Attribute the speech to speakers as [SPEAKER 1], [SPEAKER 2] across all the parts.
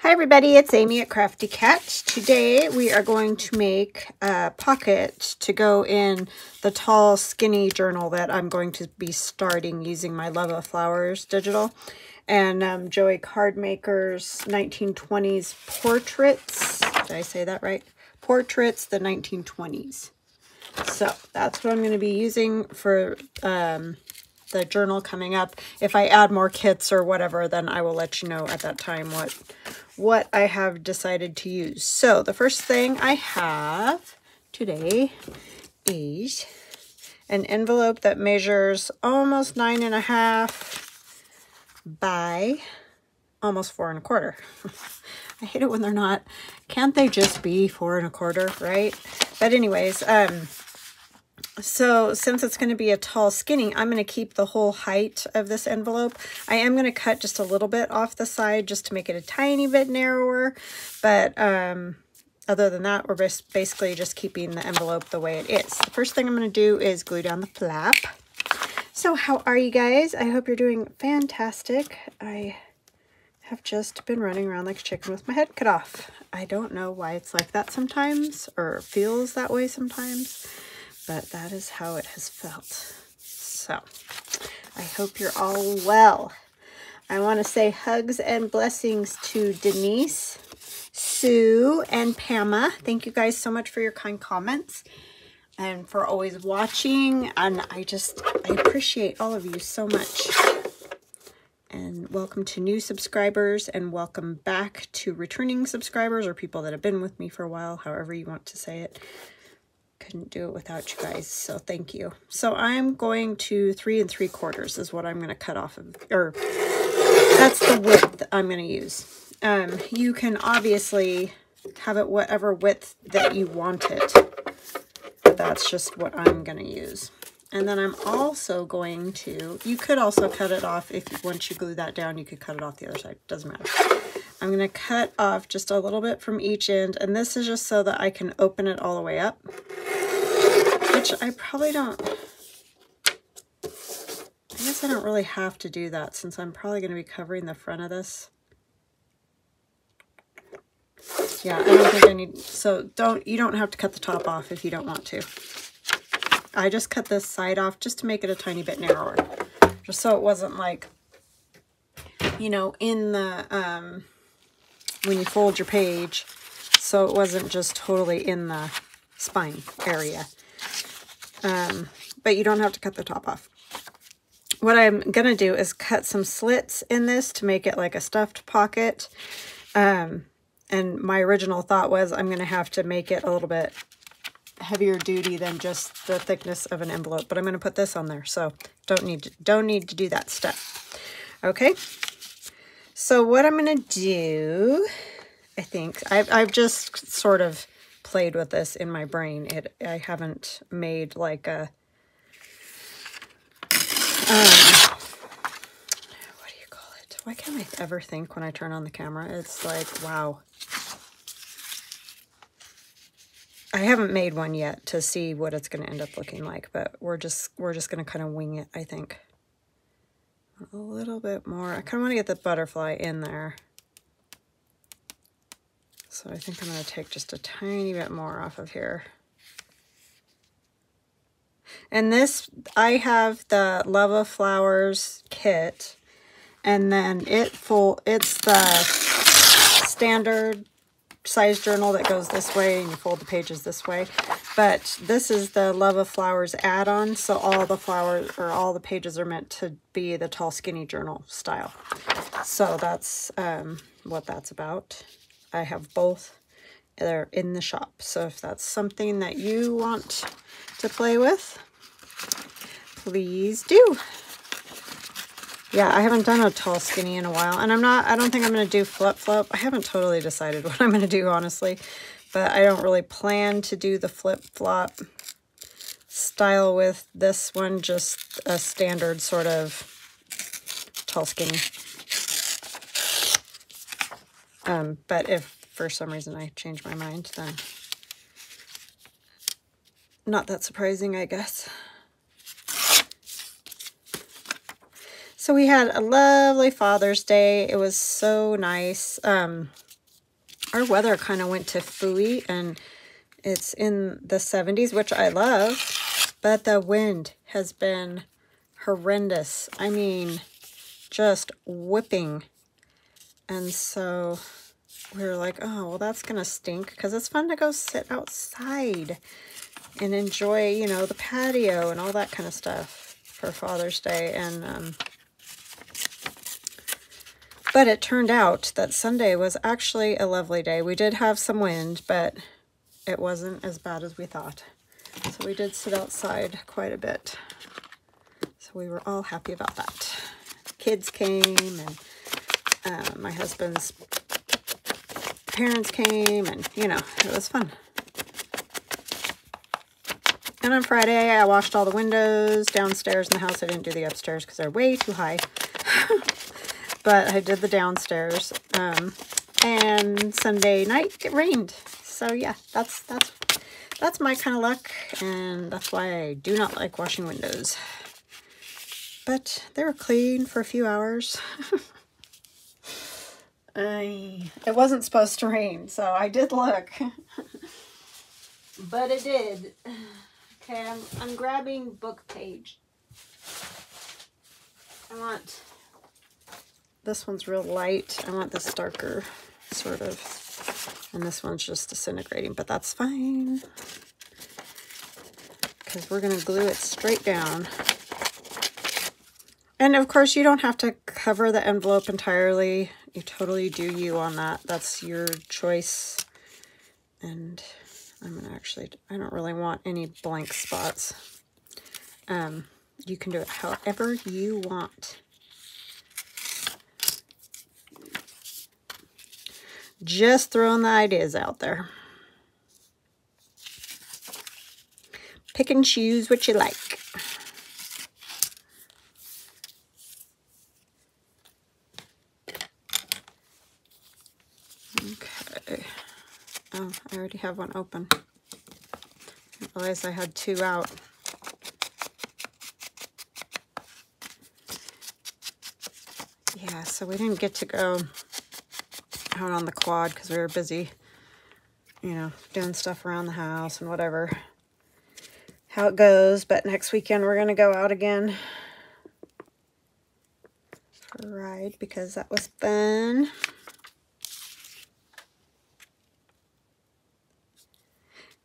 [SPEAKER 1] Hi everybody, it's Amy at Crafty Cat. Today we are going to make a pocket to go in the tall skinny journal that I'm going to be starting using my Love of Flowers digital and JoeyCardmaker's 1920s portraits. Did I say that right? Portraits, the 1920s. So that's what I'm going to be using for the journal coming up. If I add more kits or whatever, then I will let you know at that time what I have decided to use. So the first thing I have today is an envelope that measures almost 9.5 by almost 4 1/4. I hate it when they're not. Can't they just be 4 1/4, right? But anyways, so since it's going to be a tall skinny, I'm going to keep the whole height of this envelope. I am going to cut just a little bit off the side just to make it a tiny bit narrower. But other than that, we're basically just keeping the envelope the way it is. The first thing I'm going to do is glue down the flap. So how are you guys? I hope you're doing fantastic. I have just been running around like a chicken with my head cut off. I don't know why it's like that sometimes, or feels that way sometimes, but that is how it has felt. So I hope you're all well. I want to say hugs and blessings to Denise, Sue, and Pama. Thank you guys so much for your kind comments and for always watching. And I appreciate all of you so much. And welcome to new subscribers, and welcome back to returning subscribers or people that have been with me for a while, however you want to say it. Couldn't do it without you guys, so thank you. So I'm going to 3 3/4 is what I'm going to cut off of, or that's the width I'm going to use. You can obviously have it whatever width that you want it, but that's just what I'm going to use. And then I'm also going to, you could also cut it off if once you glue that down, you could cut it off the other side. Doesn't matter. I'm going to cut off just a little bit from each end, and this is just so that I can open it all the way up, which I probably don't, I guess I don't really have to do that since I'm probably going to be covering the front of this. Yeah, I don't think I need, so you don't have to cut the top off if you don't want to. I just cut this side off just to make it a tiny bit narrower, just so it wasn't like, you know, in the, when you fold your page, so it wasn't just totally in the spine area. But you don't have to cut the top off. What I'm going to do is cut some slits in this to make it like a stuffed pocket. And my original thought was I'm going to have to make it a little bit heavier duty than just the thickness of an envelope, but I'm going to put this on there, so don't need to do that step. Okay, so what I'm going to do, I think I've just sort of played with this in my brain. I haven't made like a what do you call it? Why can't I ever think when I turn on the camera? It's like, wow. I haven't made one yet to see what it's going to end up looking like, but we're just going to kind of wing it, I think. A little bit more. I kind of want to get the butterfly in there. So I think I'm going to take just a tiny bit more off of here. And this, I have the Love of Flowers kit, and then it's the standard size journal that goes this way and you fold the pages this way, but this is the Love of Flowers add-on, so all the flowers or all the pages are meant to be the tall skinny journal style. So that's what that's about. I have both. They're in the shop, so if that's something that you want to play with, please do. Yeah, I haven't done a tall skinny in a while, and I don't think I'm going to do flip flop. I haven't totally decided what I'm going to do, honestly, but I don't really plan to do the flip flop style with this one, just a standard sort of tall skinny. But if for some reason I change my mind, then not that surprising, I guess. So we had a lovely Father's Day. It was so nice. Our weather kind of went to phooey, and it's in the 70s, which I love, but the wind has been horrendous. I mean, just whipping. And so we were like, oh, well, that's going to stink, because it's fun to go sit outside and enjoy, you know, the patio and all that kind of stuff for Father's Day. And but it turned out that Sunday was actually a lovely day. We did have some wind, but it wasn't as bad as we thought. So we did sit outside quite a bit. So we were all happy about that. Kids came, and my husband's parents came, and, you know, it was fun. And on Friday, I washed all the windows downstairs in the house. I didn't do the upstairs because they're way too high. But I did the downstairs. And Sunday night, it rained. So yeah, that's my kind of luck. And that's why I do not like washing windows. But they were clean for a few hours. It wasn't supposed to rain, so I did look. But it did. Okay, I'm grabbing book page. This one's real light. I want this darker, sort of. And this one's just disintegrating, but that's fine, because we're going to glue it straight down. And of course, you don't have to cover the envelope entirely. You totally do you on that. That's your choice. And I'm going to actually, I don't really want any blank spots. You can do it however you want. Just throwing the ideas out there. Pick and choose what you like. Okay. Oh, I already have one open. I realized I had two out. Yeah, so we didn't get to go out on the quad because we were busy, you know, doing stuff around the house and whatever. How it goes, but next weekend we're going to go out again for a ride because that was fun.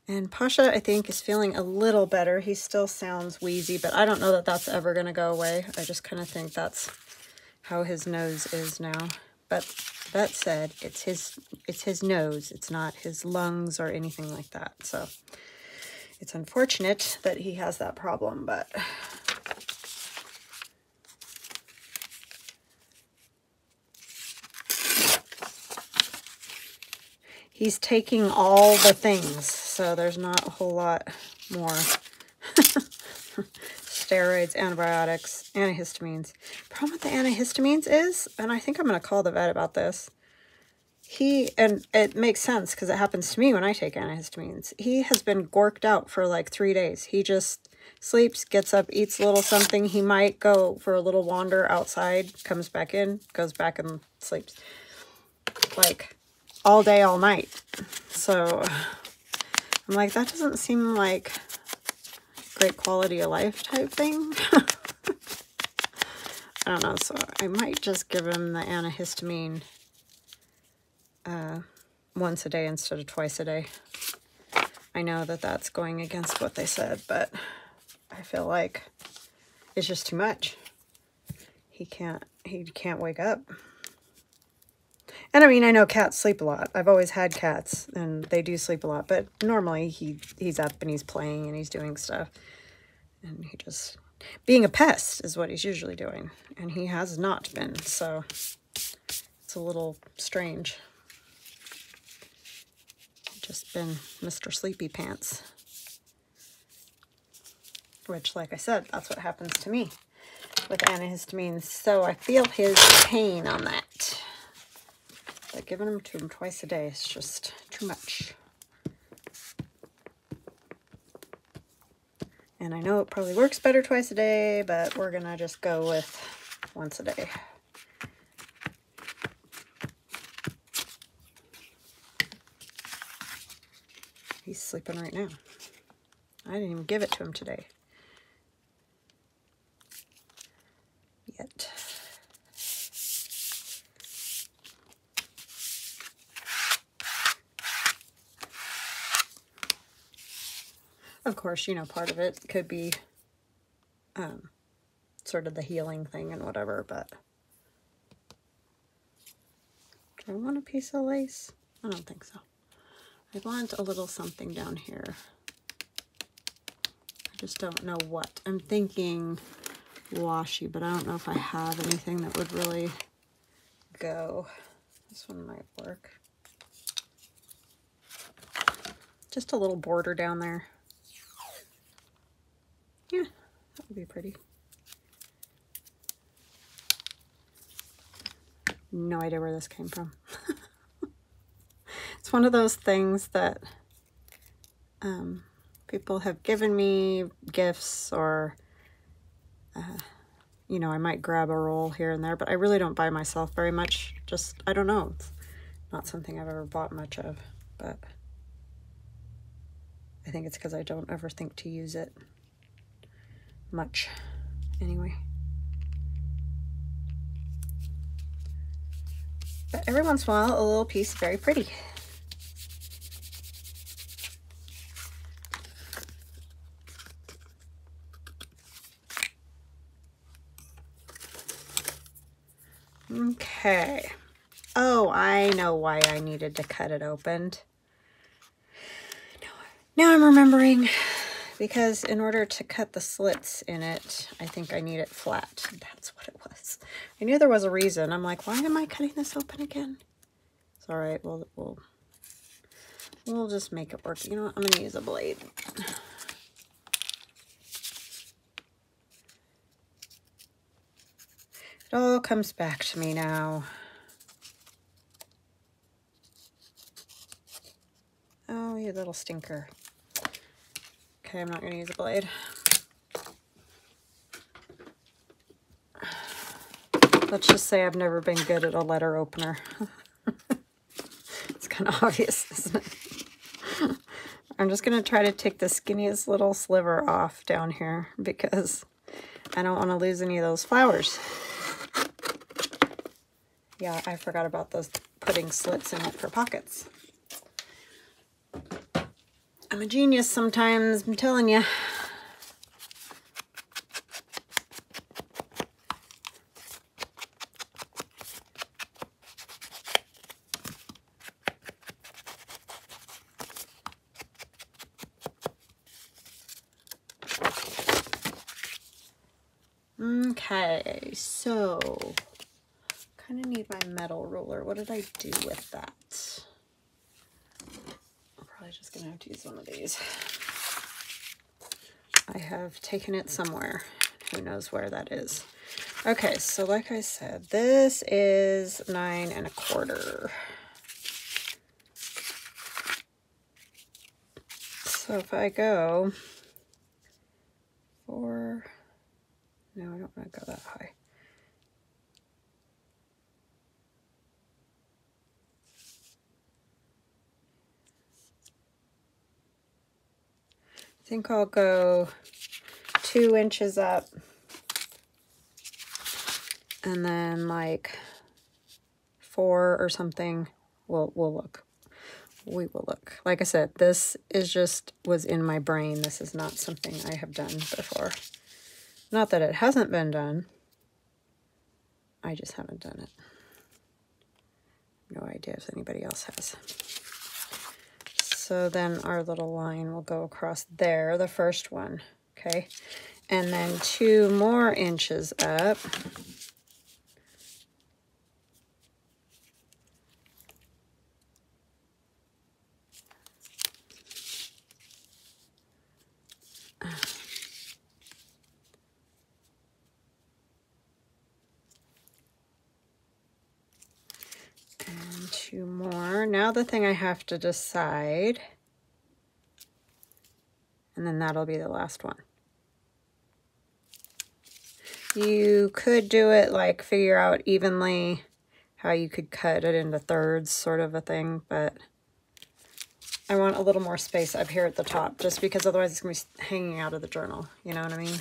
[SPEAKER 1] And Pasha, I think, is feeling a little better. He still sounds wheezy, but I don't know that that's ever going to go away. I just kind of think that's how his nose is now. But that said, it's his nose. It's not his lungs or anything like that. So it's unfortunate that he has that problem, but he's taking all the things, so there's not a whole lot more. Steroids, antibiotics, antihistamines. Problem with the antihistamines is, and I think I'm going to call the vet about this, and it makes sense because it happens to me when I take antihistamines. He has been gorked out for like 3 days. He just sleeps, gets up, eats a little something. He might go for a little wander outside, comes back in, goes back and sleeps. Like all day, all night. So I'm like, that doesn't seem like great quality of life type thing. I don't know, so I might just give him the antihistamine once a day instead of twice a day. I know that that's going against what they said, but I feel like it's just too much. He can't wake up. And I mean, I know cats sleep a lot. I've always had cats, and they do sleep a lot. But normally, he's up and he's playing and he's doing stuff. And he just... being a pest is what he's usually doing. And he has not been, so it's a little strange. Just been Mr. Sleepy Pants. Which, like I said, that's what happens to me with antihistamines. So I feel his pain on that. But giving them to him twice a day is just too much. And I know it probably works better twice a day, but we're going to just go with once a day. He's sleeping right now. I didn't even give it to him today. Yet. Of course, you know, part of it could be sort of the healing thing and whatever, but do I want a piece of lace? I don't think so. I want a little something down here. I just don't know what. I'm thinking washi, but I don't know if I have anything that would really go. This one might work. Just a little border down there. Yeah, that would be pretty. No idea where this came from. It's one of those things that people have given me gifts, or you know, I might grab a roll here and there, but I really don't buy myself very much. Just, I don't know. It's not something I've ever bought much of, but I think it's because I don't ever think to use it much anyway. But every once in a while, a little piece is very pretty. Okay. Oh, I know why I needed to cut it open. Now I'm remembering, because in order to cut the slits in it, I think I need it flat. That's what it was. I knew there was a reason. I'm like, why am I cutting this open again? It's all right. We'll just make it work. You know what? I'm gonna use a blade. It all comes back to me now. Oh, you little stinker. Okay, I'm not going to use a blade. Let's just say I've never been good at a letter opener. It's kind of obvious, isn't it? I'm just going to try to take the skinniest little sliver off down here because I don't want to lose any of those flowers. Yeah, I forgot about those, putting slits in it for pockets. I'm a genius sometimes, I'm telling you. Okay, so kind of need my metal ruler. What did I do with that? I'm probably just gonna have to use one of these. I have taken it somewhere. Who knows where that is? Okay, so like I said, this is 9 1/4. So if I go 4, no, I don't want to go that high. I think I'll go 2 inches up and then like 4 or something. We'll look. We will look. Like I said, this is just was in my brain. This is not something I have done before. Not that it hasn't been done. I just haven't done it. No idea if anybody else has. So then our little line will go across there, the first one, okay? And then 2 more inches up. And 2 more. Now the thing I have to decide, and then that'll be the last one. You could do it like figure out evenly how you could cut it into thirds, sort of a thing, but I want a little more space up here at the top, just because otherwise it's going to be hanging out of the journal. You know what I mean?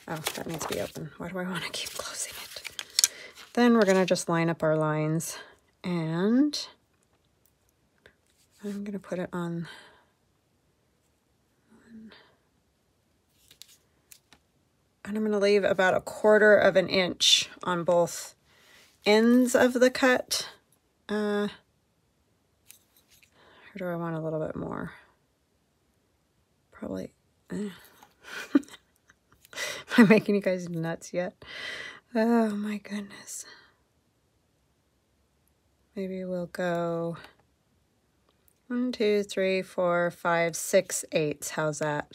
[SPEAKER 1] Oh, that needs to be open. Why do I want to keep closing it? Then we're going to just line up our lines, and I'm going to put it on. And I'm going to leave about 1/4 of an inch on both ends of the cut. Or do I want a little bit more? Probably. Am I making you guys nuts yet? Oh my goodness. Maybe we'll go 1, 2, 3, 4, 5, 6, 8. How's that?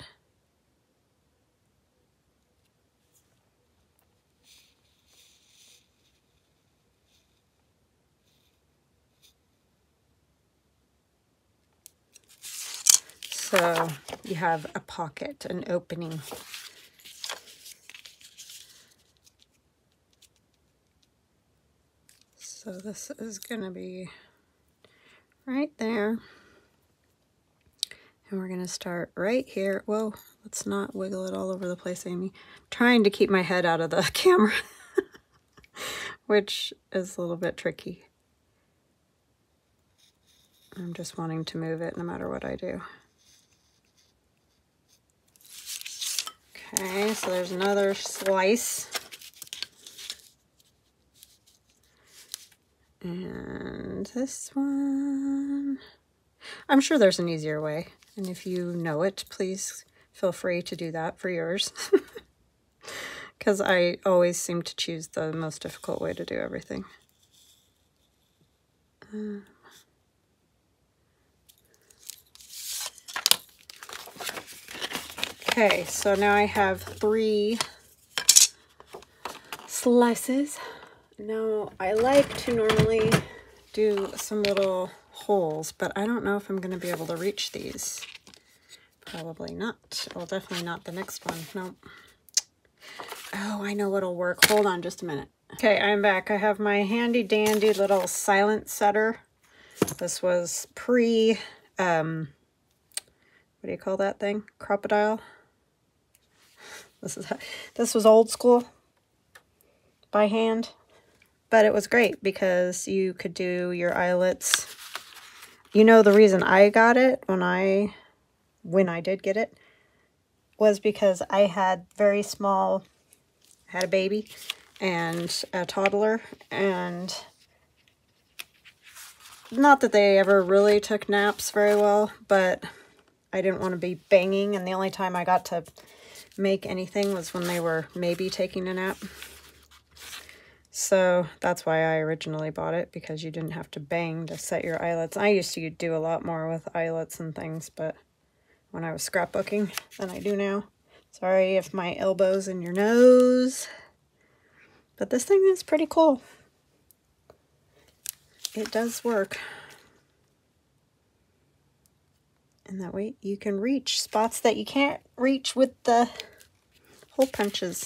[SPEAKER 1] So you have a pocket, an opening. So this is going to be right there. And we're going to start right here. Whoa, let's not wiggle it all over the place, Amy. I'm trying to keep my head out of the camera, which is a little bit tricky. I'm just wanting to move it no matter what I do. Okay, so there's another slice. And this one, I'm sure there's an easier way. And if you know it, please feel free to do that for yours. Because I always seem to choose the most difficult way to do everything. Okay, so now I have 3 slices. Now, I like to normally do some little holes, but I don't know if I'm going to be able to reach these. Probably not. Well, definitely not the next one. No. Oh, I know what'll work. Hold on just a minute. Okay, I'm back. I have my handy dandy little silent setter. This was pre, what do you call that thing? Crocodile? This was old school by hand. But it was great because you could do your eyelets. You know, the reason I got it when I did get it was because I had very small, I had a baby and a toddler, and not that they ever really took naps very well, but I didn't want to be banging, and the only time I got to make anything was when they were maybe taking a nap. So that's why I originally bought it, because you didn't have to bang to set your eyelets. I used to do a lot more with eyelets and things, but when I was scrapbooking than I do now. Sorry if my elbow's in your nose. But this thing is pretty cool. It does work. And that way you can reach spots that you can't reach with the hole punches.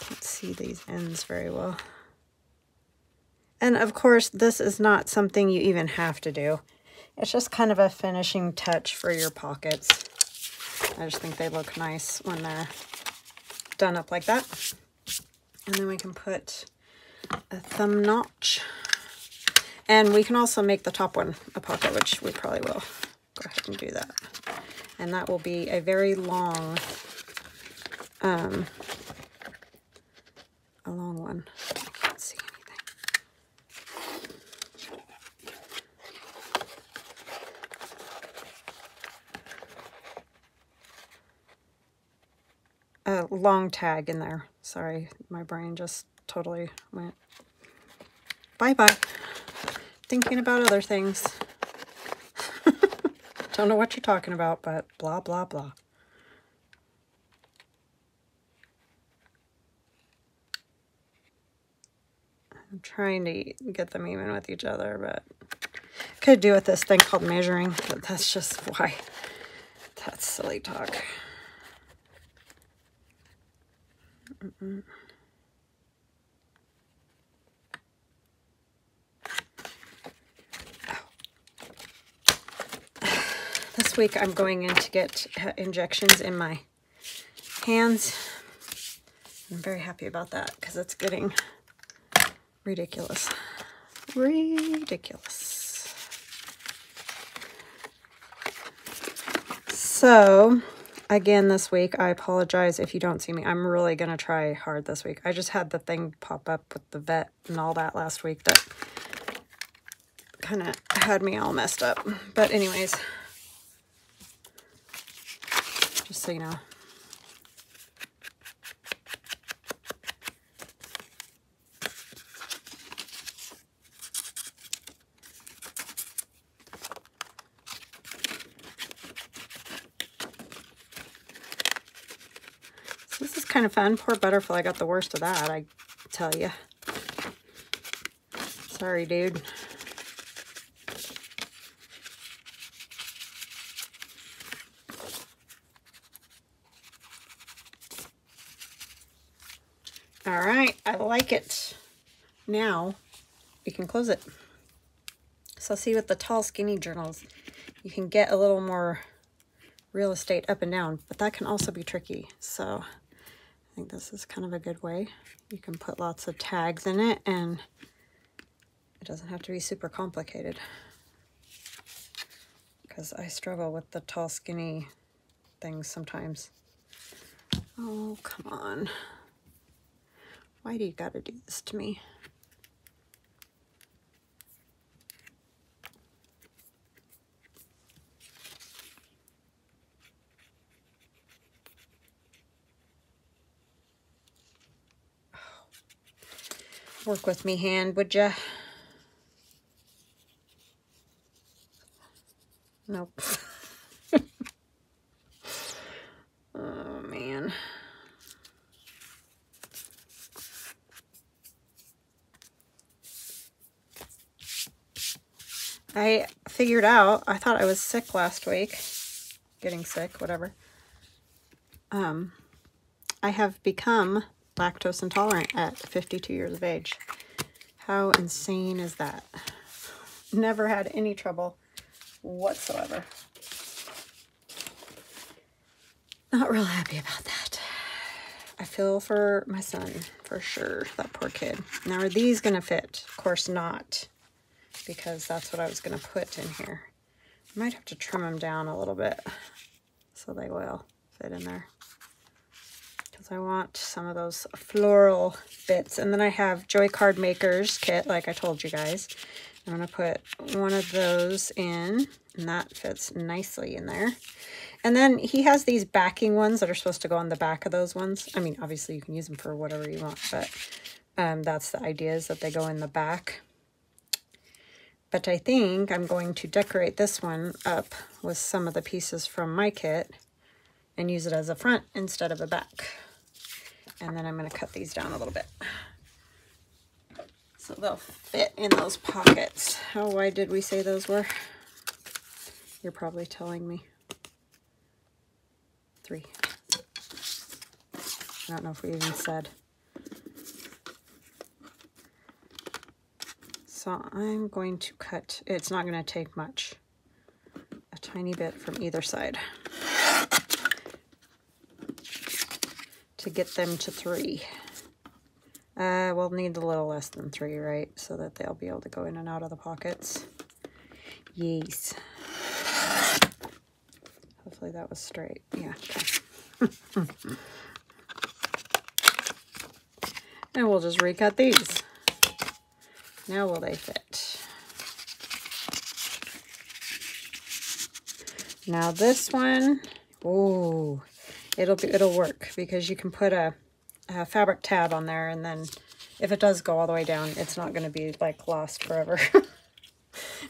[SPEAKER 1] Can't see these ends very well. And of course, this is not something you even have to do. It's just kind of a finishing touch for your pockets. I just think they look nice when they're done up like that. And then we can put a thumb notch. And we can also make the top one a pocket, which we probably will. Go ahead and do that. And that will be a very long, a long one. I can't see anything. A long tag in there. Sorry, my brain just totally went bye-bye. Thinking about other things. Don't know what you're talking about, but blah, blah, blah. I'm trying to get them even with each other, but could do with this thing called measuring, but that's just why. That's silly talk. this week I'm going in to get injections in my hands. I'm very happy about that because it's getting ridiculous. Ridiculous. So, again this week, I apologize if you don't see me. I'm really going to try hard this week. I just had the thing pop up with the vet and all that last week that kind of had me all messed up. But anyways, just so you know. So this is kind of fun. Poor butterfly got the worst of that, I tell you. Sorry, dude. All right, I like it. Now we can close it. So see, with the tall, skinny journals, you can get a little more real estate up and down, but that can also be tricky. So I think this is kind of a good way. You can put lots of tags in it, and it doesn't have to be super complicated. Because I struggle with the tall, skinny things sometimes. Oh, come on. Why do you gotta do this to me? Work with me, hand, would ya? Nope. Oh, man. I figured out, I thought I was sick last week. Getting sick, whatever. I have become lactose intolerant at 52 years of age. How insane is that? Never had any trouble whatsoever. Not real happy about that. I feel for my son, for sure. That poor kid. Now, are these going to fit? Of course not, because that's what I was going to put in here. I might have to trim them down a little bit so they will fit in there. Because I want some of those floral bits. And then I have JoeyCardmaker's kit, like I told you guys. I'm going to put one of those in, and that fits nicely in there. And then he has these backing ones that are supposed to go on the back of those ones. I mean, obviously you can use them for whatever you want, but that's the idea, is that they go in the back. But I think I'm going to decorate this one up with some of the pieces from my kit and use it as a front instead of a back. And then I'm going to cut these down a little bit, so they'll fit in those pockets. How wide did we say those were? You're probably telling me. 3. I don't know if we even said. So I'm going to cut, it's not going to take much, a tiny bit from either side to get them to 3. We'll need a little less than 3, right? So that they'll be able to go in and out of the pockets. Yes. Hopefully that was straight. Yeah. Okay. And we'll just recut these. Now will they fit? Now this one, oh, it'll work, because you can put a fabric tab on there, and then if it does go all the way down, it's not going to be like lost forever.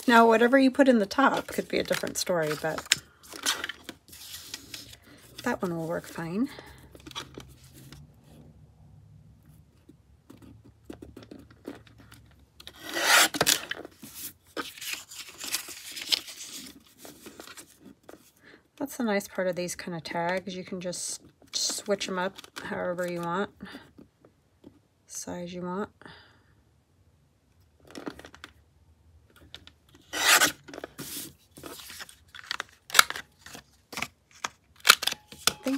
[SPEAKER 1] Now, whatever you put in the top could be a different story, but that one will work fine. That's the nice part of these kind of tags. You can just switch them up however you want, size you want.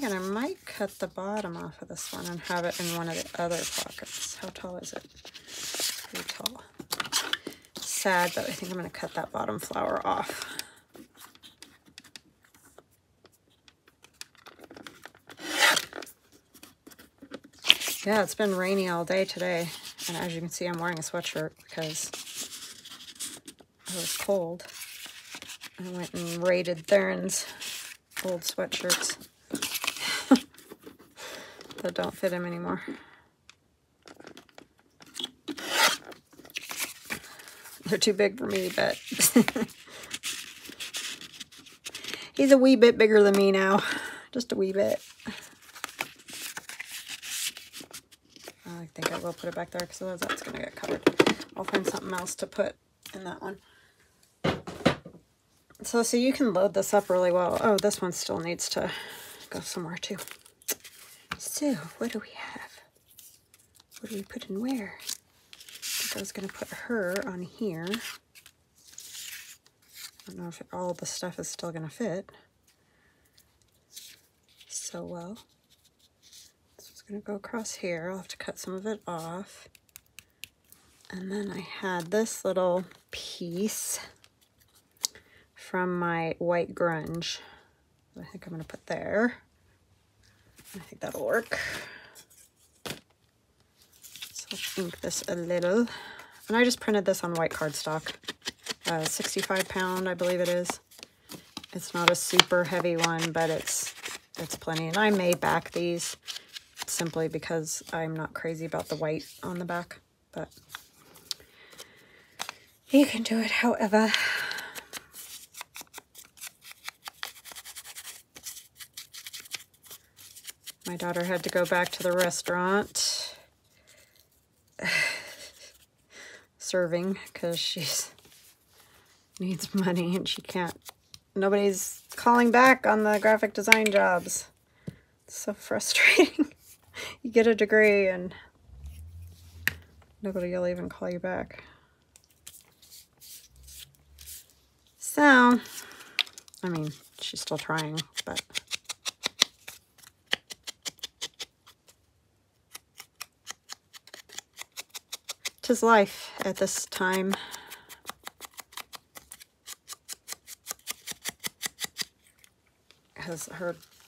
[SPEAKER 1] thinking I might cut the bottom off of this one and have it in one of the other pockets. How tall is it? Pretty tall. Sad, but I think I'm going to cut that bottom flower off. Yeah, it's been rainy all day today, and as you can see, I'm wearing a sweatshirt because it was cold. I went and raided Theron's old sweatshirts that don't fit him anymore. They're too big for me, but he's a wee bit bigger than me now. Just a wee bit. I think I will put it back there because otherwise that's going to get covered. I'll find something else to put in that one. So you can load this up really well. Oh, this one still needs to go somewhere too. So, what do we have? What do we put in where? I think I was going to put her on here. I don't know if all the stuff is still going to fit so well. This is going to go across here. I'll have to cut some of it off. And then I had this little piece from my white grunge. I think I'm going to put there. I think that'll work. So let's ink this a little. And I just printed this on white cardstock. 65 pound, I believe it is. It's not a super heavy one, but it's plenty. And I may back these simply because I'm not crazy about the white on the back. But you can do it however. My daughter had to go back to the restaurant serving because she needs money and she can't. Nobody's calling back on the graphic design jobs. It's so frustrating. You get a degree and nobody will even call you back. So, I mean, she's still trying, but... Tis life at this time. Because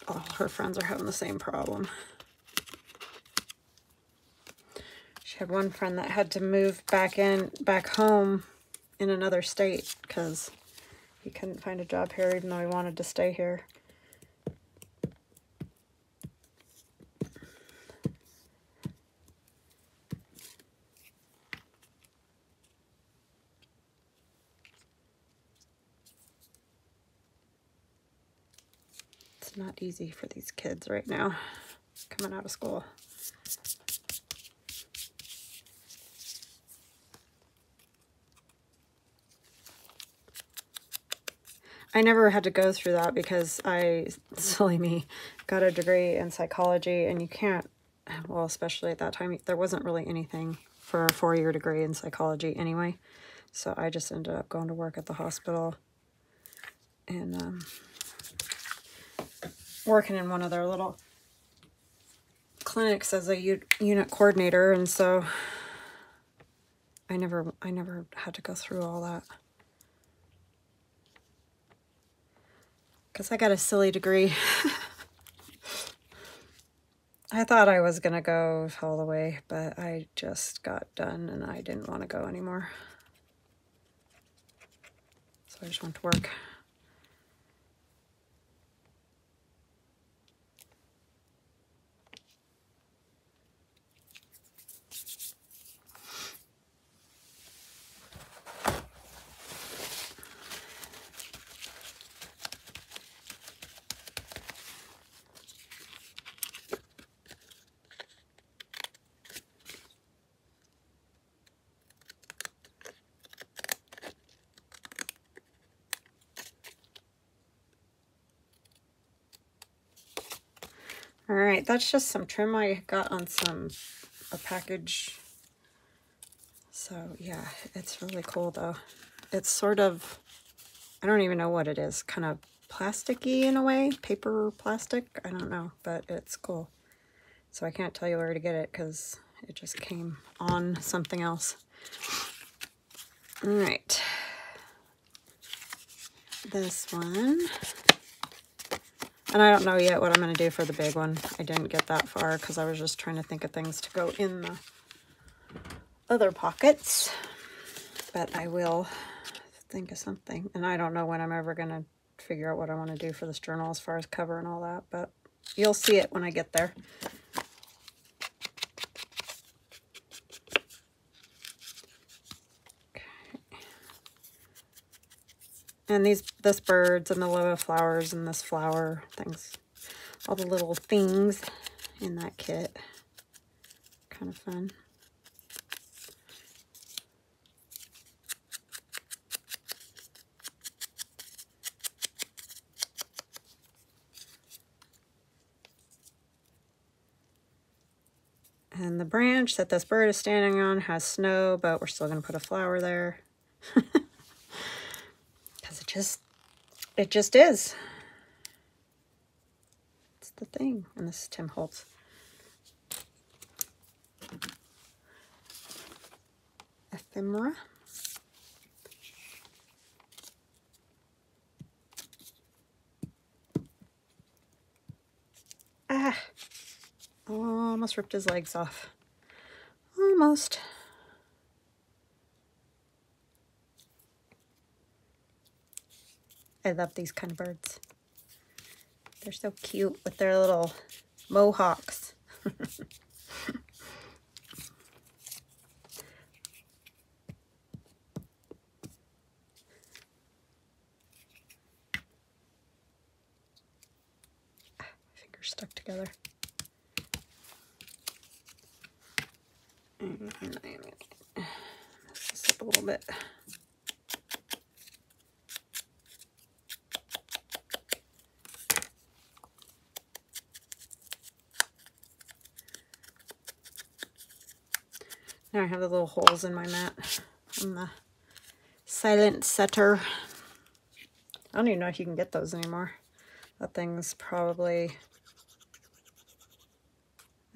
[SPEAKER 1] all her friends are having the same problem. She had one friend that had to move back home in another state because he couldn't find a job here even though he wanted to stay here. Not easy for these kids right now coming out of school. I never had to go through that because silly me, got a degree in psychology, and you can't, well, especially at that time, there wasn't really anything for a 4-year degree in psychology anyway. So I just ended up going to work at the hospital and working in one of their little clinics as a unit coordinator, and so I never had to go through all that because I got a silly degree. I thought I was gonna go all the way, but I just got done and I didn't want to go anymore, so I just went to work. All right, that's just some trim I got on a package. So yeah, it's really cool though. It's sort of, I don't even know what it is, kind of plasticky in a way, paper plastic. I don't know, but it's cool. So I can't tell you where to get it because it just came on something else. All right, this one. And I don't know yet what I'm going to do for the big one. I didn't get that far because I was just trying to think of things to go in the other pockets. But I will think of something. And I don't know when I'm ever going to figure out what I want to do for this journal as far as cover and all that. But you'll see it when I get there. And this birds and the love flowers and this flower things, all the little things in that kit, kind of fun. And the branch that this bird is standing on has snow, but we're still going to put a flower there. Because it just is. It's the thing. And this is Tim Holtz. Ephemera. Ah! Oh, almost ripped his legs off. Almost. I love these kind of birds. They're so cute with their little mohawks. Fingers stuck together. And I'm going to mess this up a little bit. Now I have the little holes in my mat from the Silent Setter. I don't even know if you can get those anymore. That thing's probably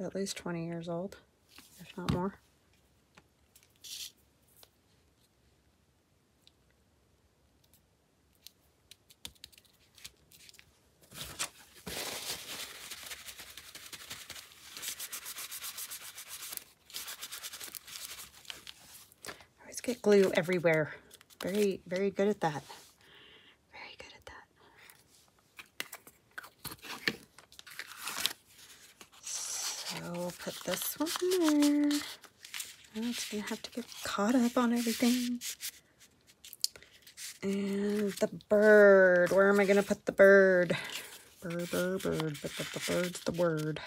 [SPEAKER 1] at least 20 years old, if not more. I always get glue everywhere. Very, very good at that. Very good at that. So we'll put this one there. Oh, it's gonna have to get caught up on everything. And the bird. Where am I gonna put the bird? Bird, bird, bird. But the bird's the word.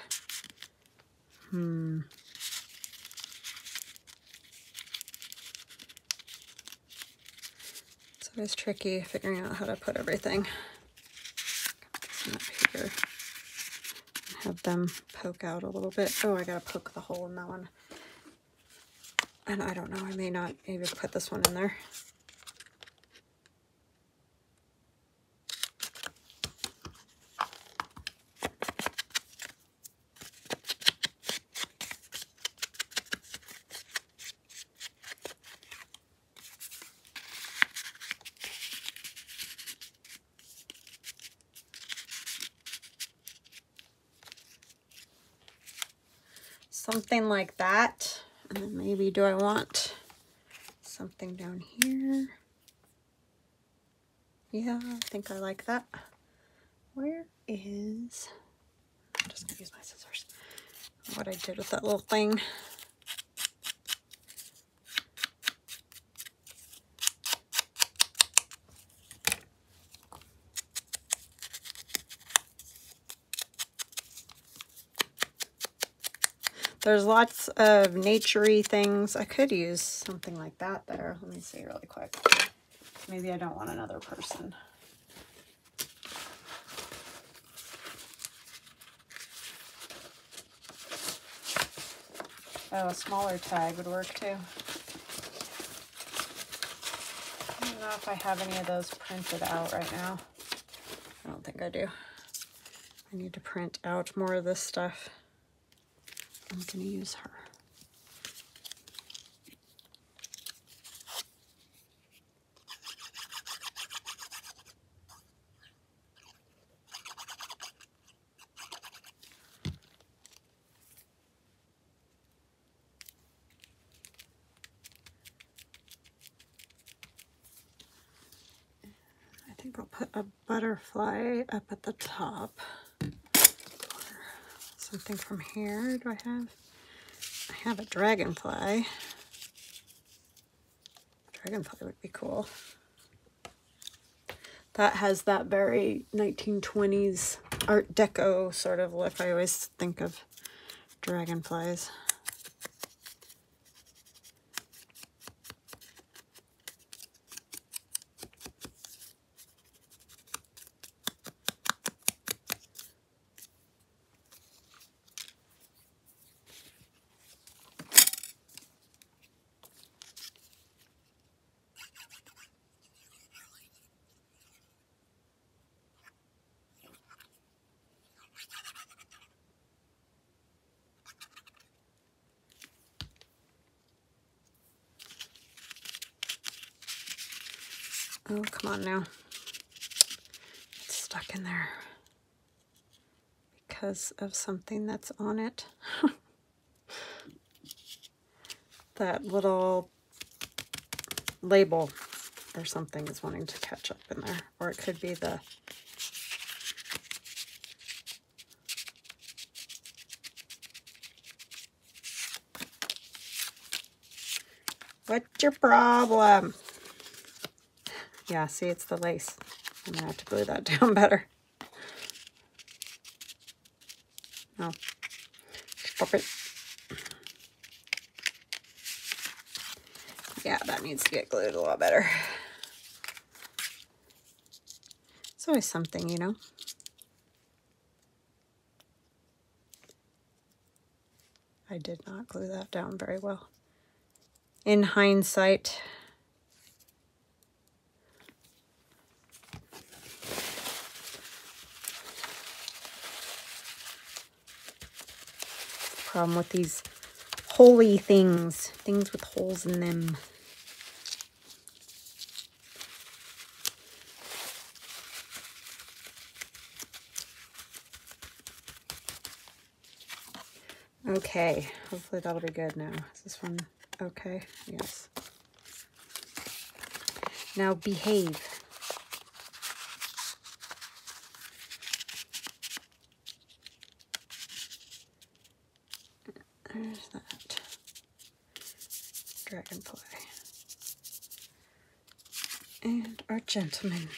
[SPEAKER 1] It's always tricky figuring out how to put everything up here. Have them poke out a little bit. Oh, I gotta poke the hole in that one. And I don't know, I may not even put this one in there. Something like that. And then maybe do I want something down here? Yeah, I think I like that. Where is... I'm just going to use my scissors. What I did with that little thing. There's lots of nature-y things. I could use something like that there. Let me see really quick. Maybe I don't want another person. Oh, a smaller tag would work too. I don't know if I have any of those printed out right now. I don't think I do. I need to print out more of this stuff. I'm going to use her. I think I'll put a butterfly up at the top. Something from here. Do I have? I have a dragonfly. Dragonfly would be cool. That has that very 1920s Art Deco sort of look. I always think of dragonflies. Oh, come on now. It's stuck in there because of something that's on it. That little label or something is wanting to catch up in there. Or it could be the... What's your problem? Yeah, see, it's the lace. I'm going to have to glue that down better. No. Stop it. Yeah, that needs to get glued a lot better. It's always something, you know. I did not glue that down very well. In hindsight. Problem with these holy things with holes in them. Okay, hopefully that'll be good now. Is this one okay? Yes. Now behave. There's that. Dragonfly. And our gentleman.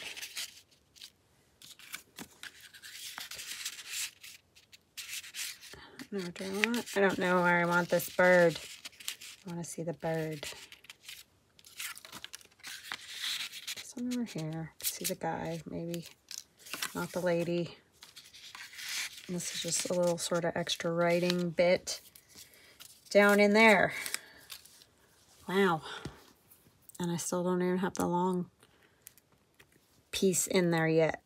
[SPEAKER 1] No, do I want? I don't know where I want this bird. I want to see the bird. This one over here. See the guy, maybe. Not the lady. And this is just a little sort of extra writing bit down in there. Wow. And I still don't even have the long piece in there yet.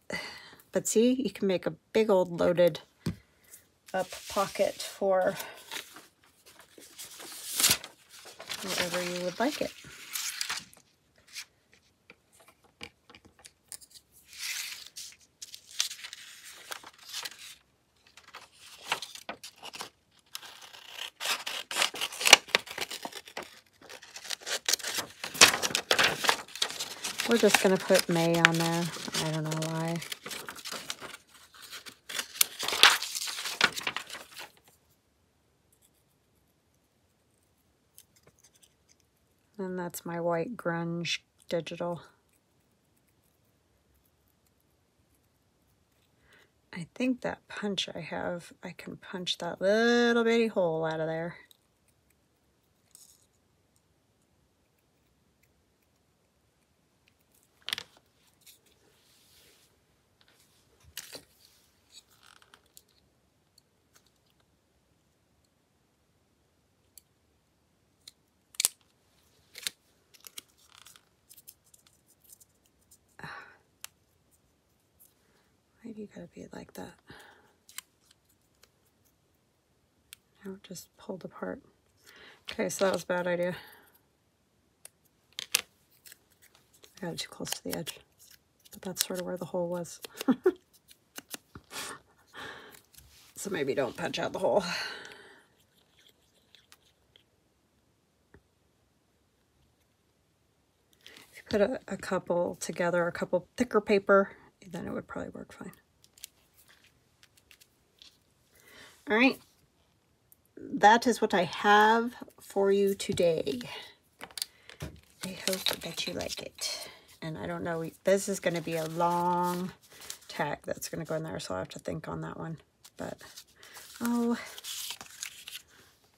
[SPEAKER 1] But see, you can make a big old loaded up pocket for wherever you would like it. We're just going to put May on there. I don't know why. And that's my white grunge digital. I think that punch I have, I can punch that little bitty hole out of there. you gotta be like that. Now it just pulled apart. Okay, so that was a bad idea. I got it too close to the edge. But that's sort of where the hole was. So maybe don't punch out the hole. If you put a couple together, a couple thicker paper, then it would probably work fine. All right. That is what I have for you today. I hope that you like it. And I don't know, this is going to be a long tag that's going to go in there, so I'll have to think on that one. But, oh,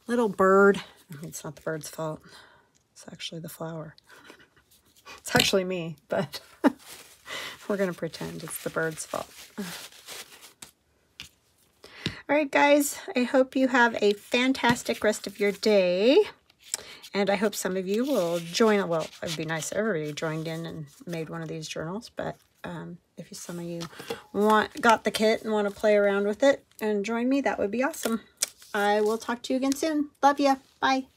[SPEAKER 1] little bird. I mean, it's not the bird's fault. It's actually the flower. It's actually me, but we're going to pretend it's the bird's fault. All right, guys, I hope you have a fantastic rest of your day. And I hope some of you will join. Well, it would be nice if everybody joined in and made one of these journals. But if some of you got the kit and want to play around with it and join me, that would be awesome. I will talk to you again soon. Love ya. Bye.